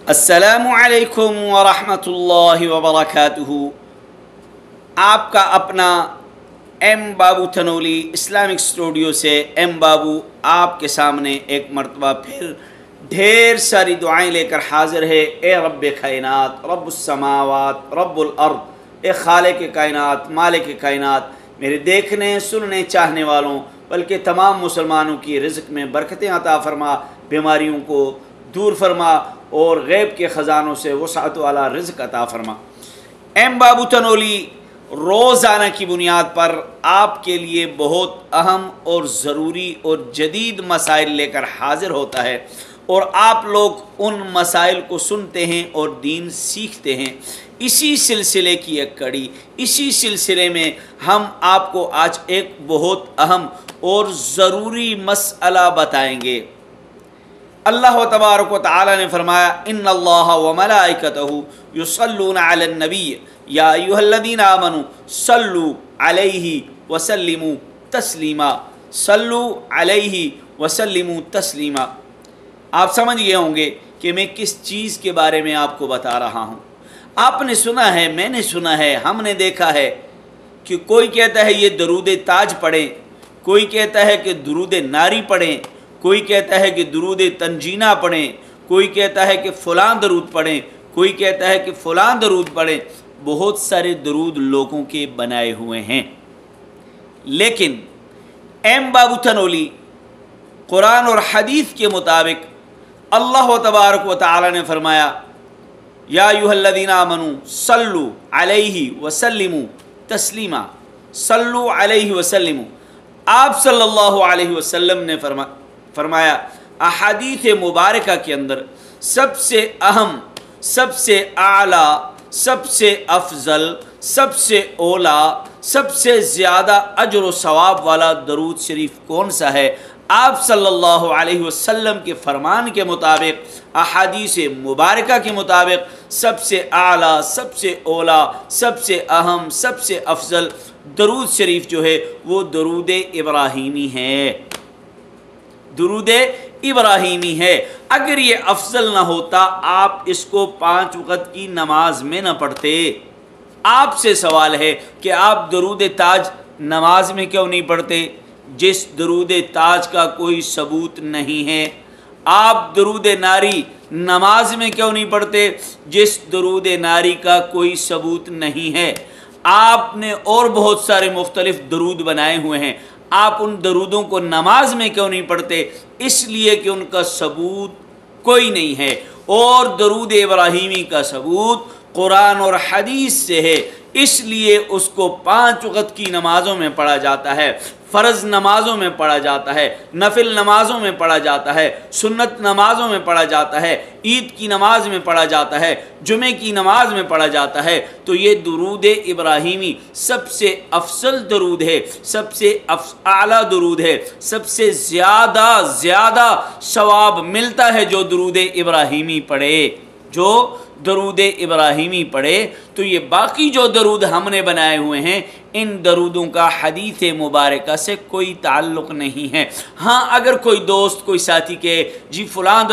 السلام علیکم ورحمۃ اللہ وبرکاتہ۔ آپ کا اپنا ایم بابو تھنولی اسلامک اسٹوڈیو سے ایم بابو آپ کے سامنے ایک مرتبہ پھر ڈھیر ساری دعائیں لے کر حاضر ہے۔ اے رب کائنات، رب السماوات، رب الارض، اے خالق کائنات، مالک کائنات، میرے دیکھنے سننے چاہنے والوں بلکہ تمام مسلمانوں کی رزق میں برکتیں عطا فرما، بیماریوں کو دور فرما اور غیب کے خزانوں سے وسعت والا رزق عطا فرما۔ ایم بابو تھنولی روزانہ کی بنیاد پر آپ کے لیے بہت اہم اور ضروری اور جدید مسائل لے کر حاضر ہوتا ہے، اور آپ لوگ ان مسائل کو سنتے ہیں اور دین سیکھتے ہیں۔ اسی سلسلے کی ایک کڑی، اسی سلسلے میں ہم آپ کو آج ایک بہت اہم اور ضروری مسئلہ بتائیں گے۔ اللہ تبارک و تعالی نے فرمایا ان اللہ وملائکتہ یصلون علی النبی یا ایھا الذین آمنوا صلوا علیہ وسلموا تسلیما، صلوا علیہ وسلموا تسلیما۔ آپ سمجھ گئے ہوں گے کہ میں کس چیز کے بارے میں آپ کو بتا رہا ہوں۔ آپ نے سنا ہے، میں نے سنا ہے، ہم نے دیکھا ہے کہ کوئی کہتا ہے یہ درود تاج پڑھیں، کوئی کہتا ہے کہ درود ناری پڑھیں، کوئی کہتا ہے کہ درود تنجینہ پڑھیں، کوئی کہتا ہے کہ فلاں درود پڑھیں، کوئی کہتا ہے کہ فلاں درود پڑھیں۔ بہت سارے درود لوگوں کے بنائے ہوئے ہیں، لیکن ایم بابو تھنولی قرآن اور حدیث کے مطابق اللہ تبارک و تعالی نے فرمایا یا ایھا الذین آمنوا صلوا علیہ وسلموا تسلیما، صلوا علیہ وسلموا۔ آپ صلی اللہ علیہ وسلم نے فرمایا احادیث مبارکہ کے اندر سب سے اہم، سب سے اعلیٰ، سب سے افضل، سب سے اولا، سب سے زیادہ اجر و ثواب والا درود شریف کون سا ہے؟ آپ صلی اللہ علیہ وسلم کے فرمان کے مطابق، احادیث مبارکہ کے مطابق سب سے اعلیٰ، سب سے اولا، سب سے اہم، سب سے افضل درود شریف جو ہے وہ درود ابراہیمی ہے، درود ابراہیمی ہے۔ اگر یہ افضل نہ ہوتا آپ اس کو 5 وقت کی نماز میں نہ پڑھتے۔ آپ سے سوال ہے کہ آپ درود تاج نماز میں کیوں نہیں پڑھتے جس درود تاج کا کوئی ثبوت نہیں ہے؟ آپ درود ناری نماز میں کیوں نہیں پڑھتے جس درود ناری کا کوئی ثبوت نہیں ہے؟ آپ نے اور بہت سارے مختلف درود بنائے ہوئے ہیں، آپ ان درودوں کو نماز میں کیوں نہیں پڑھتے؟ اس لیے کہ ان کا ثبوت کوئی نہیں ہے، اور درود ابراہیمی کا ثبوت قرآن اور حدیث سے ہے، اس لیے اس کو 5 وقت کی نمازوں میں پڑھا جاتا ہے، فرض نمازوں میں پڑھا جاتا ہے، نفل نمازوں میں پڑھا جاتا ہے، سنت نمازوں میں پڑھا جاتا ہے، عید کی نماز میں پڑھا جاتا ہے، جمعے کی نماز میں پڑھا جاتا ہے۔ تو یہ درود ابراہیمی سب سے افضل درود ہے، سب سے اعلیٰ درود ہے، سب سے زیادہ ثواب ملتا ہے جو درود ابراہیمی پڑھے، جو درود ابراہیمی پڑھے۔ تو یہ باقی جو درود ہم نے بنائے ہوئے ہیں ان درودوں کا حدیث مبارکہ سے کوئی تعلق نہیں ہے۔ ہاں اگر کوئی دوست، کوئی ساتھی کہے جی فلاں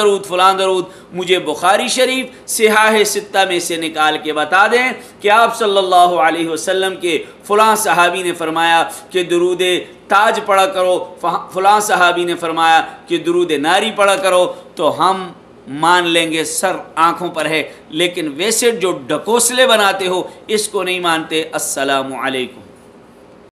درود مجھے بخاری شریف صحاح ستہ میں سے نکال کے بتا دیں کہ آپ صلی اللہ علیہ وسلم کے فلاں صحابی نے فرمایا کہ درود تاج پڑھا کرو، فلاں صحابی نے فرمایا کہ درود ناری پڑھا کرو، تو ہم مان لیں گے، سر آنکھوں پر ہے، لیکن ویسے جو ڈکوسلے بناتے ہو اس کو نہیں مانتے۔ السلام علیکم۔